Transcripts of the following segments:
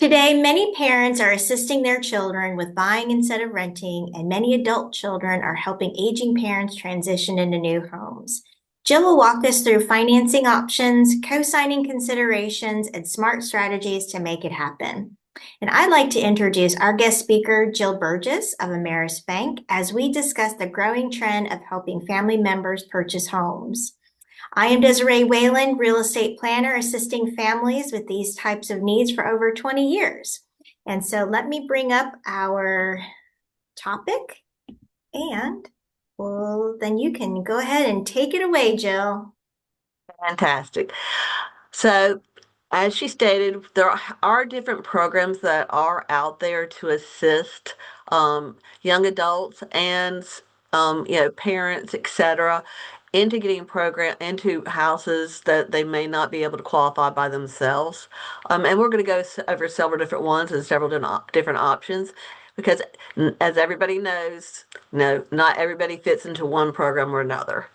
Today, many parents are assisting their children with buying instead of renting, and many adult children are helping aging parents transition into new homes. Jill will walk us through financing options, co-signing considerations, and smart strategies to make it happen. And I'd like to introduce our guest speaker, Jill Burgess of Ameris Bank, as we discuss the growing trend of helping family members purchase homes. I am Desiree Whalen, real estate planner, assisting families with these types of needs for over 20 years. And so let me bring up our topic and well, then you can go ahead and take it away, Jill. Fantastic. So, as she stated, there are different programs that are out there to assist young adults and parents, etc., into getting program into houses that they may not be able to qualify by themselves. And we're going to go over several different ones and several different options because, as everybody knows, no, not everybody fits into one program or another.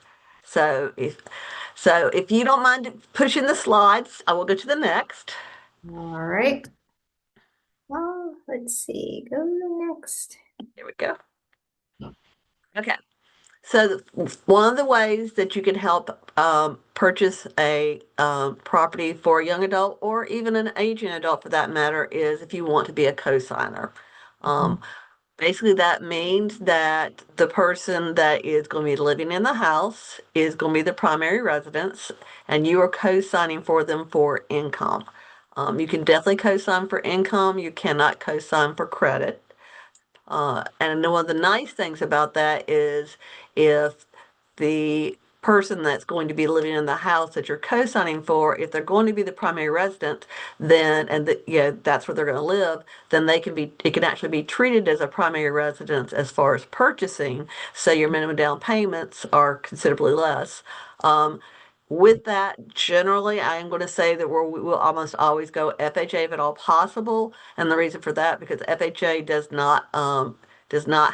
So if you don't mind pushing the slides, I will go to the next. All right. Well, let's see. Go next. Here we go. Okay. So one of the ways that you can help purchase a property for a young adult or even an aging adult for that matter is if you want to be a co-signer. Um, Basically, that means that the person that is going to be living in the house is going to be the primary residence, and you are co-signing for them for income. You can definitely co-sign for income. You cannot co-sign for credit. And one of the nice things about that is if the person that's going to be living in the house that you're co-signing for, if they're going to be the primary resident, then that's where they're going to live, then it can actually be treated as a primary residence as far as purchasing, so your minimum down payments are considerably less. With that, generally, I am going to say that we will almost always go FHA if at all possible, and the reason for that because FHA does not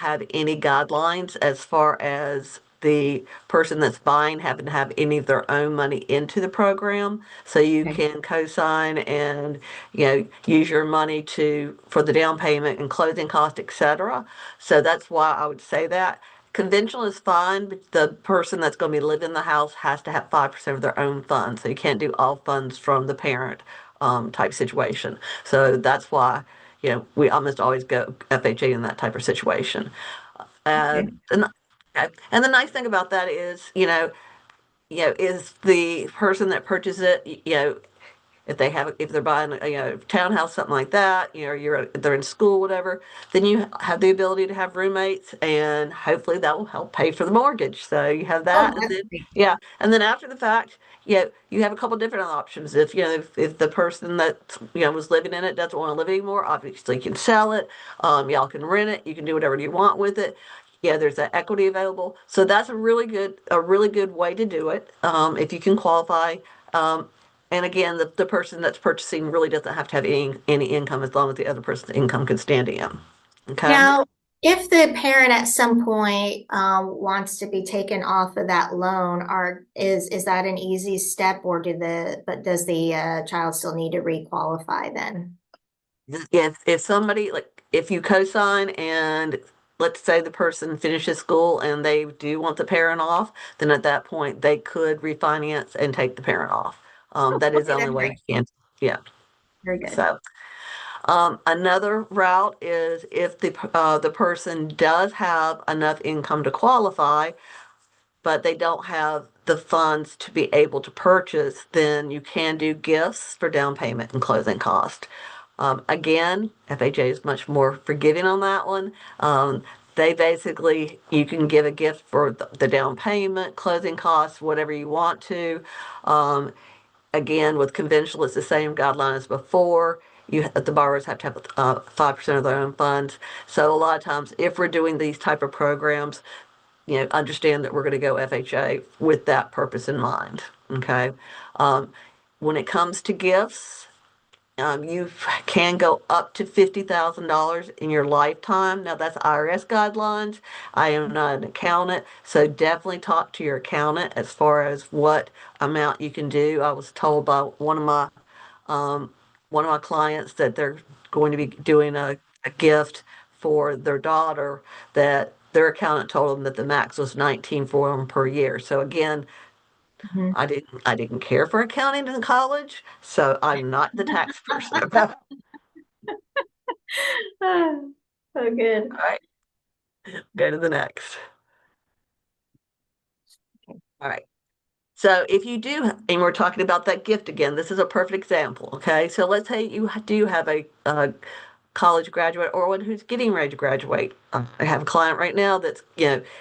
have any guidelines as far as the person that's buying having to have any of their own money into the program. So you Okay. can co-sign and use your money to for the down payment and closing cost, etc. So that's why I would say that. Conventional is fine, but the person that's going to be living in the house has to have 5% of their own funds. So you can't do all funds from the parent type situation. So that's why, we almost always go FHA in that type of situation. Uh, Okay. and, okay. And the nice thing about that is, is the person that purchases it, if they're buying a townhouse, something like that, they're in school, whatever, then you have the ability to have roommates, and hopefully that will help pay for the mortgage. So you have Oh, that, and that's then great. yeah, and then after the fact, you have a couple different options. If the person that was living in it doesn't want to live anymore, obviously you can sell it. Y'all can rent it. You can do whatever you want with it. Yeah, there's that equity available. So that's a really good way to do it if you can qualify. Um, and again, the person that's purchasing really doesn't have to have any income as long as the other person's income can stand in. Okay? Now, if the parent at some point wants to be taken off of that loan, is that an easy step, or does the child still need to requalify then? If somebody if you co-sign and let's say the person finishes school and they do want the parent off, then at that point they could refinance and take the parent off. Oh, That is okay, the only that's way great. you can. Yeah. Very good. So. Another route is if the person does have enough income to qualify, but they don't have the funds to be able to purchase, then you can do gifts for down payment and closing cost. Again, FHA is much more forgiving on that one. They basically, you can give a gift for the down payment, closing costs, whatever you want to. Um, Again, with conventional, it's the same guideline as before. The borrowers have to have 5% of their own funds. So a lot of times, if we're doing these type of programs, understand that we're going to go FHA with that purpose in mind. Okay. Um, when it comes to gifts, you can go up to $50,000 in your lifetime. Now that's IRS guidelines. I am not an accountant, so definitely talk to your accountant as far as what amount you can do. I was told by um, one of my clients that they're going to be doing a gift for their daughter, that their accountant told them that the max was 19 for them per year. So again, Mhm. I didn't care for accounting in college, so I'm not the tax person about it. Ah, so good. All right, go to the next. All right. So if you do, and we're talking about that gift again, this is a perfect example. Okay, so let's say you do have a college graduate or one who's getting ready to graduate. I have a client right now that's,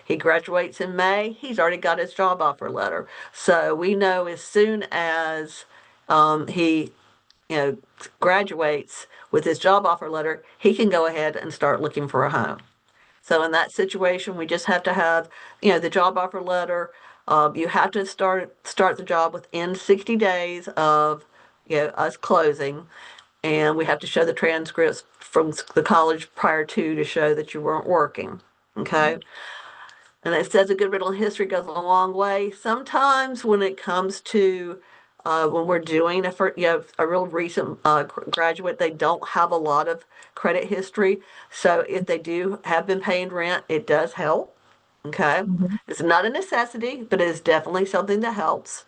he graduates in May. He's already got his job offer letter. So we know as soon as he, you know, graduates with his job offer letter, he can go ahead and start looking for a home. So in that situation, we just have to have, the job offer letter. You have to start the job within 60 days of, us closing, and we have to show the transcripts from the college prior to show that you weren't working. Okay. And it says a good riddle in history goes a long way. Sometimes when it comes to when we're doing a real recent graduate, they don't have a lot of credit history. So if they do have been paying rent, it does help. Okay. Mhm. It's not a necessity, but it is definitely something that helps.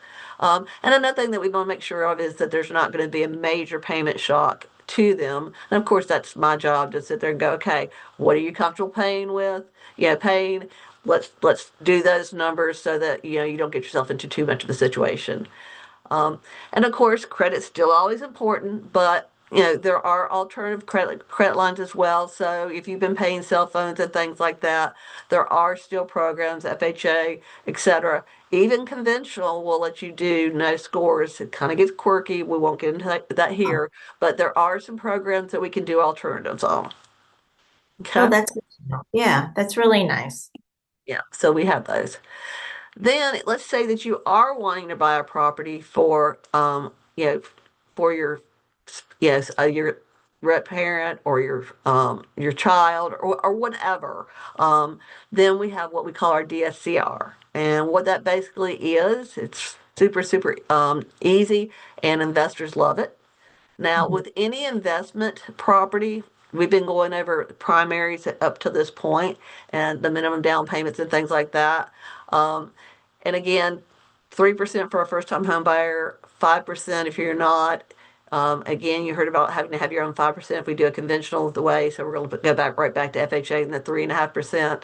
And another thing that we want to make sure of is that there's not going to be a major payment shock to them. And of course, that's my job to sit there and go, okay, what are you comfortable paying with? Yeah, paying. Let's do those numbers so that you don't get yourself into too much of a situation. And of course, credit's still always important, but there are alternative credit lines as well. So if you've been paying cell phones and things like that, there are still programs, FHA, etc. Even conventional will let you do no scores. It kind of gets quirky. We won't get into that Oh, here, but there are some programs that we can do alternatives on. oh, Okay. that's good to know. Yeah, that's really nice. Yeah. So we have those. Then let's say that you are wanting to buy a property for, for your parent or your child or whatever. Then we have what we call our DSCR, and what that basically is, it's super super easy, and investors love it. Now, Mhm. with any investment property, we've been going over primaries up to this point and the minimum down payments and things like that. Um, and again, 3% for a first time home buyer, 5% if you're not. Again, you heard about having to have your own 5% if we do a conventional the way. So we're going to go back right back to FHA and the 3.5%.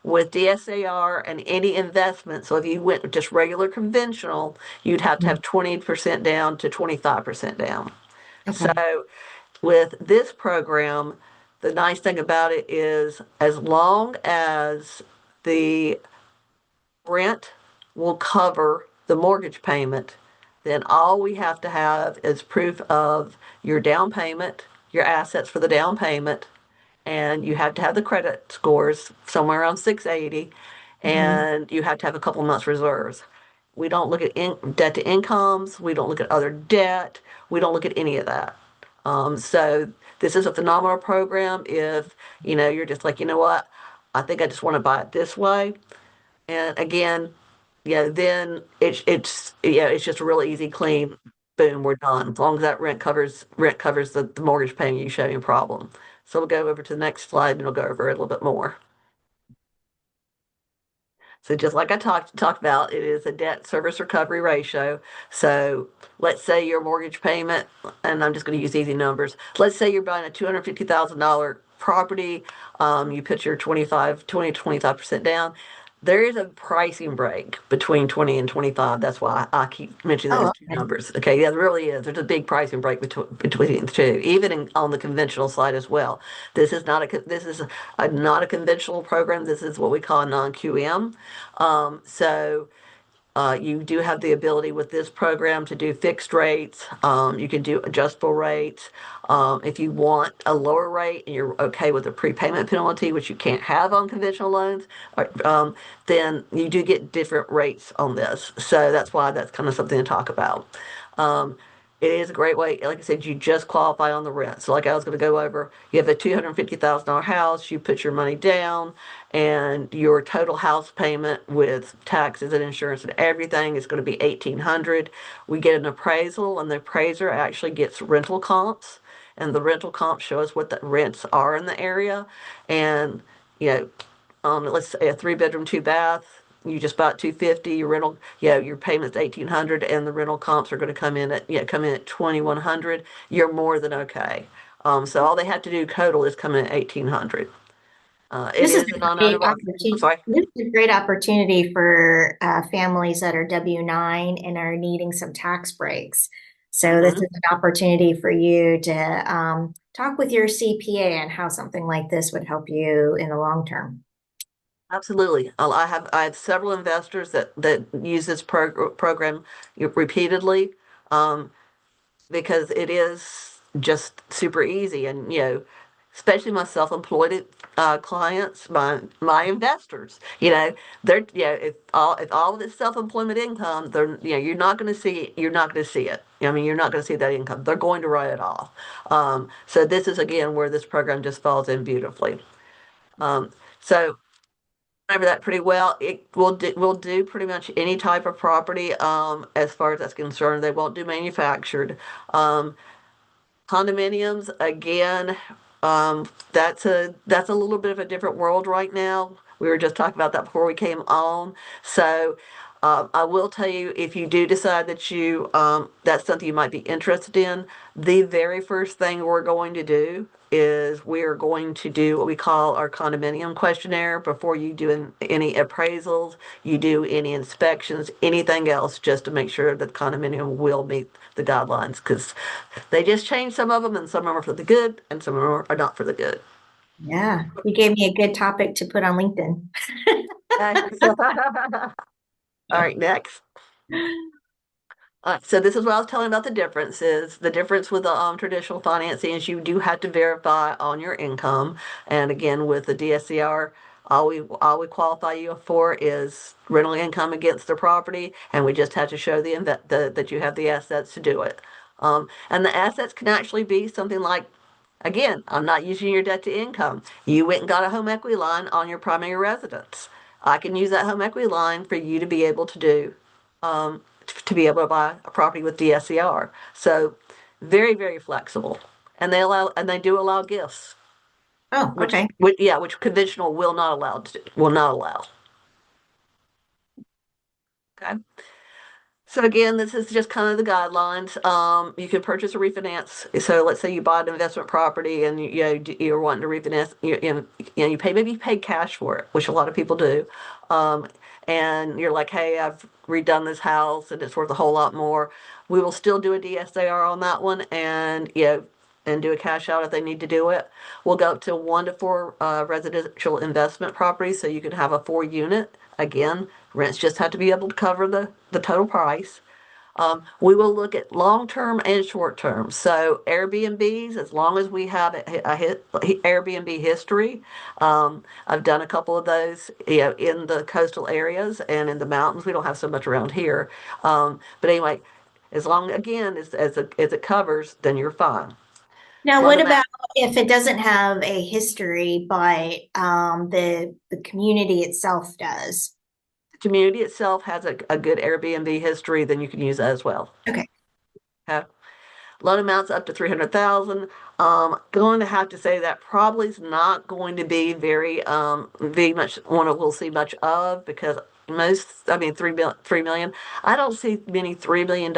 With DSCR and any investment, so if you went just regular conventional, you'd have to Mhm. have 20% down to 25% down. Okay. So with this program, the nice thing about it is as long as the rent will cover the mortgage payment, then all we have to have is proof of your down payment, your assets for the down payment, and you have to have the credit scores somewhere around 680, Mhm. and you have to have a couple months reserves. We don't look at debt to incomes. We don't look at other debt. We don't look at any of that. So this is a phenomenal program. If you're just like, what, I think I just want to buy it this way. And again, then it's just a really easy, clean, boom, we're done. As long as that rent covers the mortgage payment, you show any problem. So we'll go over to the next slide and we'll go over it a little bit more. So just like I talked about, it is a debt service recovery ratio. So let's say your mortgage payment, and I'm just going to use easy numbers. Let's say you're buying a $250,000 property. You put your 25% down. There is a pricing break between 20 and 25. That's why I keep mentioning those Oh, two okay. numbers. Okay, yeah, there really is. There's a big pricing break between the two, even on the conventional side as well. This is not a conventional program. This is what we call a non-QM. So you do have the ability with this program to do fixed rates. You can do adjustable rates. If you want a lower rate and you're okay with a prepayment penalty, which you can't have on conventional loans, then you do get different rates on this. So that's why that's kind of something to talk about. Um, it is a great way. Like I said, you just qualify on the rent. So, like I was going to go over, you have a $250,000 house, you put your money down, and your total house payment with taxes and insurance and everything is going to be 1,800. We get an appraisal, and the appraiser actually gets rental comps. and the rental comps show us what the rents are in the area. And, you know, let's say a 3 bedroom, 2 bath, you just bought 250, your rental, your payment's 1,800 and the rental comps are going to come in at 2,100. You're more than okay. So all they have to do total is come in at 1,800. It This is is a a great non-owner. I'm opportunity. sorry. This is a great opportunity for families that are W-9 and are needing some tax breaks. So this is Hmm. an opportunity for you to talk with your CPA on how something like this would help you in the long term. Absolutely. I have several investors that use this program repeatedly, um, because it is just super easy. And especially my self-employed clients, my investors, they're if all of this self-employment income, they're you're not going to see it. I mean, you're not going to see that income. They're going to write it off. So this is again where this program just falls in beautifully. So remember that pretty well. It will do pretty much any type of property, as far as that's concerned. They won't do manufactured. Um, Condominiums, again, that's a little bit of a different world right now. We were just talking about that before we came on. So I will tell you, if you do decide that that's something you might be interested in, the very first thing we're going to do is we are going to do what we call our condominium questionnaire before you do any appraisals, you do any inspections, anything else, just to make sure that the condominium will meet the guidelines, because they just changed some of them, and some of them are for the good, and some of them are not for the good. Yeah, you gave me a good topic to put on LinkedIn. Okay. All right, next. So this is what I was telling about the difference is the difference with the traditional financing is you do have to verify on your income. And again, with the DSCR, all we qualify you for is rental income against the property, and we just have to show that you have the assets to do it. And the assets can actually be something like, again, I'm not using your debt to income. You went and got a home equity line on your primary residence. I can use that home equity line for you to be able to do to be able to buy a property with DSCR. So very, very flexible. And they do allow gifts, Oh, okay. which conventional will not allow. Okay. So again, this is just kind of the guidelines. You can purchase a refinance. So let's say you bought an investment property and you're wanting to refinance. Maybe you paid cash for it, which a lot of people do. Um, and you're like, hey, I've redone this house and it's worth a whole lot more. We will still do a DSAR on that one, and and do a cash out if they need to do it. We'll go up to 1 to 4 residential investment properties, so you can have a 4 unit. Again, rents just have to be able to cover the total price. We will look at long term and short term. So Airbnbs, as long as we have Airbnb history. I've done a couple of those, in the coastal areas and in the mountains. We don't have so much around here. But anyway, as long again as it covers, then you're fine. Now, Loan what amount. about if it doesn't have a history, but the community itself does? The community itself has a good Airbnb history, then you can use that as well. Okay. Okay. Loan amounts up to 300,000. Going to have to say that probably is not going to be very much one we'll see much of, because I mean, 3 million. I don't see many $3 million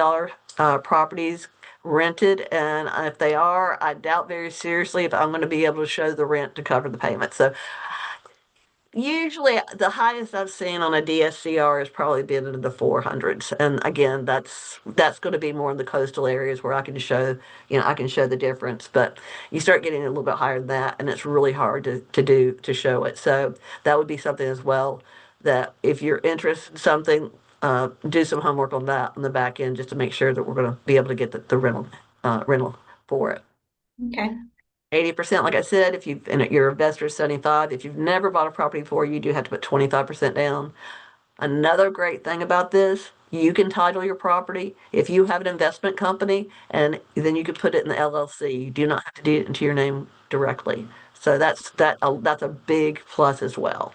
properties rented, and if they are, I doubt very seriously if I'm going to be able to show the rent to cover the payment. So usually, the highest I've seen on a DSCR has probably been in the 400s, and again, that's going to be more in the coastal areas where I can show the difference. But you start getting a little bit higher than that, and it's really hard to show it. So that would be something as well, that if you're interested in something, do some homework on that on the back end, just to make sure that we're going to be able to get the rental for it. Okay. 80%, like I said, if your investor is 75. If you've never bought a property before, you do have to put 25% down. Another great thing about this, you can title your property if you have an investment company, and then you can put it in the LLC. You do not have to do it into your name directly. So that's a big plus as well.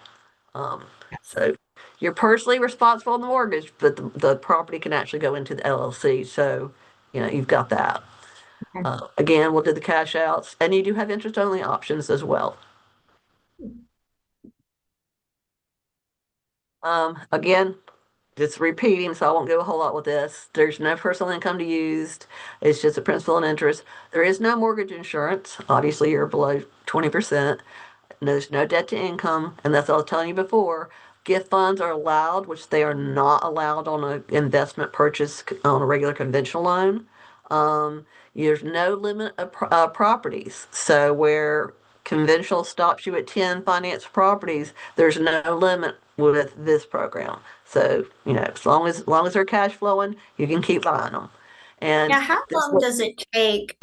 Um, so you're personally responsible on the mortgage, but the property can actually go into the LLC. So you've got that. Okay. Again, we'll do the cash outs, and you do have interest only options as well. Again, just repeating, so I won't go a whole lot with this. There's no personal income to use. It's just a principal and interest. There is no mortgage insurance. Obviously, you're below 20%. There's no debt to income, and that's what I was telling you before. Gift funds are allowed, which they are not allowed on an investment purchase on a regular conventional loan. Um, there's no limit of properties. So where conventional stops you at 10 finance properties, there's no limit with this program. So, as long as they're cash flowing, you can keep buying them. And Now, how this long does it take?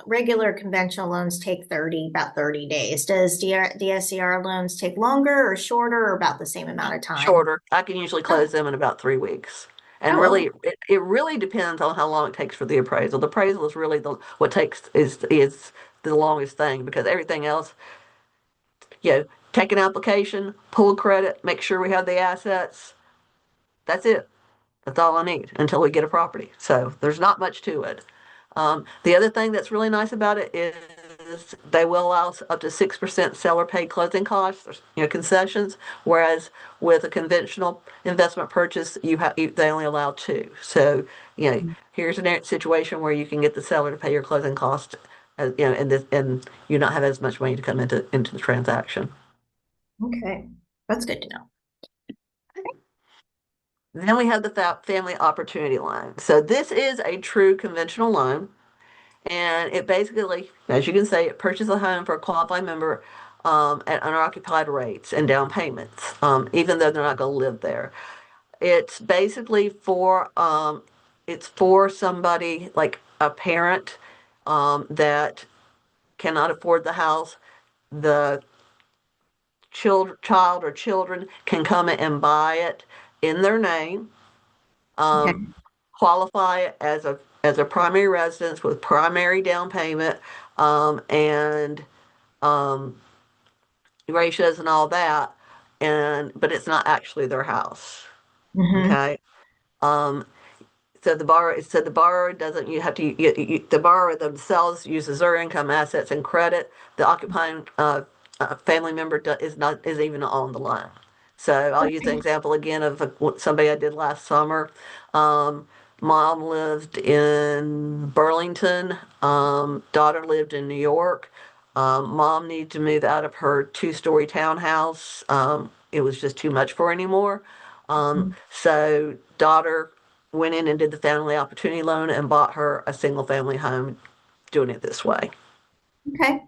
Regular conventional loans take about 30 days. Does DSCR loans take longer or shorter or about the same amount of time? shorter. I can usually Oh, close them in about 3 weeks. And oh, really, it really depends on how long it takes for the appraisal. The appraisal is really what takes is the longest thing because everything else, you know, take an application, pull credit, make sure we have the assets. That's it. That's all I need until we get a property. So there's not much to it. The other thing that's really nice about it is they will allow up to 6% seller paid closing costs, or, concessions, whereas with a conventional investment purchase, they only allow two. So, here's a situation where you can get the seller to pay your closing costs, and you not have as much money to come into the transaction. okay. That's good to know. Then we have the family opportunity loan. So this is a true conventional loan. And it basically, as you can say, it purchases a home for a qualified member at unoccupied rates and down payments, even though they're not going to live there. It's basically it's for somebody like a parent that cannot afford the house. The child or children can come and buy it in their name, um, Okay. qualify it as a primary residence with primary down payment, and um, ratios and all that, but it's not actually their house. Hmm. Okay. Um, so the borrower doesn't. You have to. The borrower themselves uses their income, assets, and credit. The occupying family member is even on the loan. So I'll use the Okay. example again of somebody I did last summer. Um, Mom lived in Burlington. Daughter lived in New York. Mom needed to move out of her two-story townhouse. It was just too much for her anymore. So daughter went in and did the family opportunity loan and bought her a single family home doing it this way. Okay.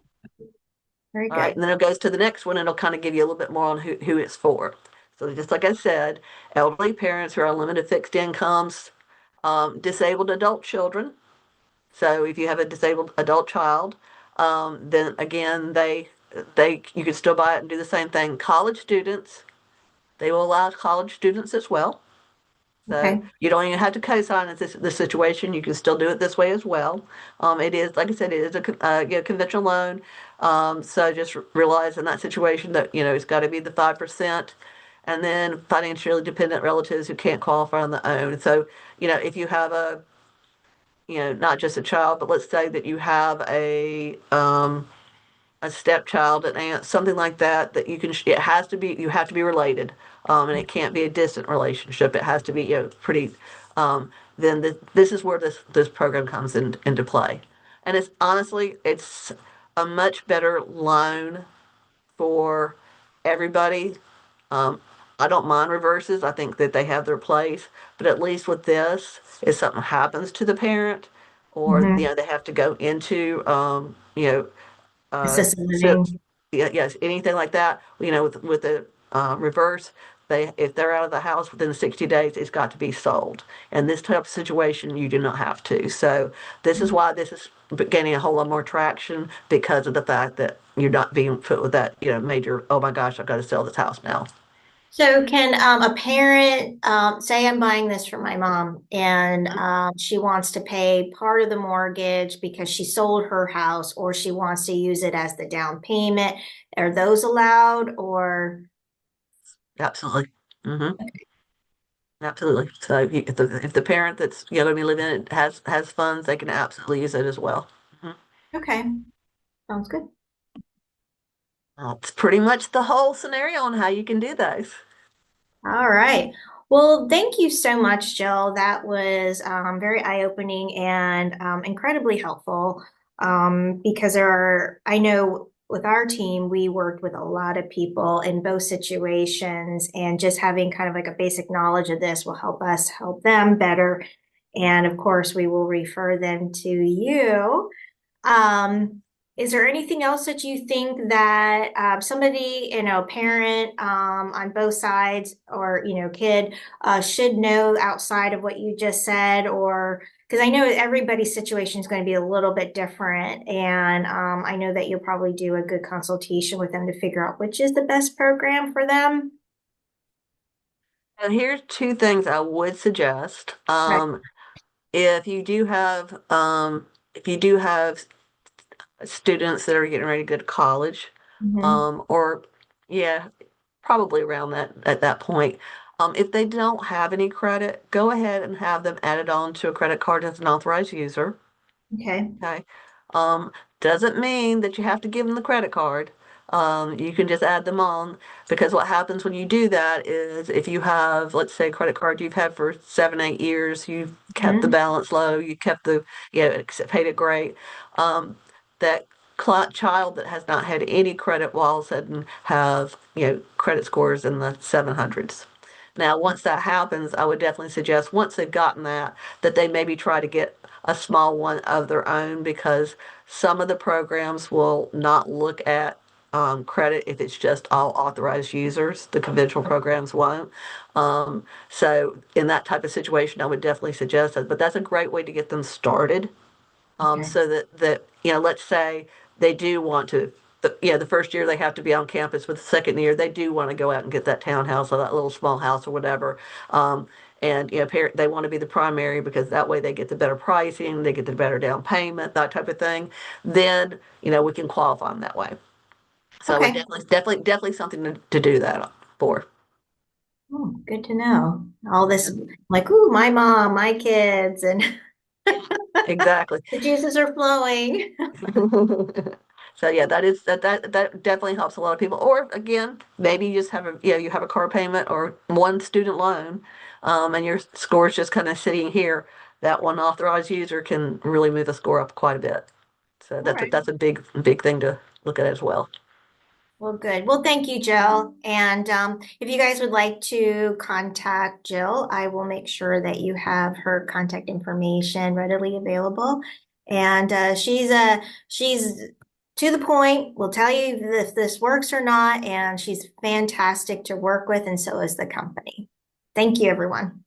Very All right, good. and then it goes to the next one and it'll kind of give you a little bit more on who it's for. So just like I said, elderly parents who are on limited fixed incomes, disabled adult children. So if you have a disabled adult child, then again they you can still buy it and do the same thing. College students, they will allow college students as well. So Okay. you don't even have to co-sign in this situation. You can still do it this way as well. It is, like I said, it is a conventional loan. So just realize in that situation that it's got to be the 5%, and then financially dependent relatives who can't qualify on their own. So if you have not just a child, but let's say that you have a stepchild, an aunt, something like that, that it has to be, you have to be related. And it can't be a distant relationship. It has to be, pretty, then this is where this program comes into play. And it's honestly, it's a much better loan for everybody. Um, I don't mind reverses. I think that they have their place, but at least with this, if something happens to the parent, or Hmm. they have to go into Assisted so living. yeah, yes, anything like that, with the reverse, if they're out of the house within 60 days, it's got to be sold. And this type of situation, you do not have to. So this is why this is gaining a whole lot more traction because of the fact that you're not being put with that, major, oh my gosh, I've got to sell this house now. So can a parent say I'm buying this for my mom and she wants to pay part of the mortgage because she sold her house or she wants to use it as the down payment. Are those allowed or Absolutely. Hmm. Absolutely. So if the parent that's going to be living in it has funds, they can absolutely use it as well. Mhm. Okay, sounds good. That's pretty much the whole scenario on how you can do those. All right. Well, thank you so much, Jill. That was very eye-opening and incredibly helpful because I know with our team, we worked with a lot of people in both situations, and just having kind of like a basic knowledge of this will help us help them better. And of course, we will refer them to you. Um, is there anything else that you think that somebody, parent on both sides or, kid should know outside of what you just said? Or because I know everybody's situation is going to be a little bit different. And I know that you'll probably do a good consultation with them to figure out which is the best program for them. And here's two things I would suggest. Right. If you do have students that are getting ready to go to college, Hmm. or yeah, probably around that at that point. If they don't have any credit, go ahead and have them added on to a credit card as an authorized user. Okay. Okay. Um, doesn't mean that you have to give them the credit card. You can just add them on because what happens when you do that is if you have, let's say, a credit card you've had for 7, 8 years, you've kept the Hmm. balance low, you kept paid it great. That child that has not had any credit will all of a sudden have, credit scores in the 700s. Now, once that happens, I would definitely suggest once they've gotten that, that they maybe try to get a small one of their own because some of the programs will not look at credit if it's just all authorized users. The conventional programs won't. So in that type of situation, I would definitely suggest that. But that's a great way to get them started Okay. so that let's say they do want to, the first year they have to be on campus, but the second year they do want to go out and get that townhouse or that little small house or whatever. And they want to be the primary because that way they get the better pricing, they get the better down payment, that type of thing. Then we can qualify them that way. So I would Okay. definitely something to do that for. Oh, good to know. All this, like, ooh, my mom, my kids, and Exactly. the juices are flowing. So yeah, that definitely helps a lot of people. Or again, maybe you just have you have a car payment or one student loan, and your score is just kind of sitting here. That one authorized user can really move the score up quite a bit. So All right. that's a big thing to look at as well. Well, good. Well, thank you, Jill. And if you guys would like to contact Jill, I will make sure that you have her contact information readily available. And she's to the point. Will tell you if this works or not. And she's fantastic to work with, and so is the company. Thank you, everyone.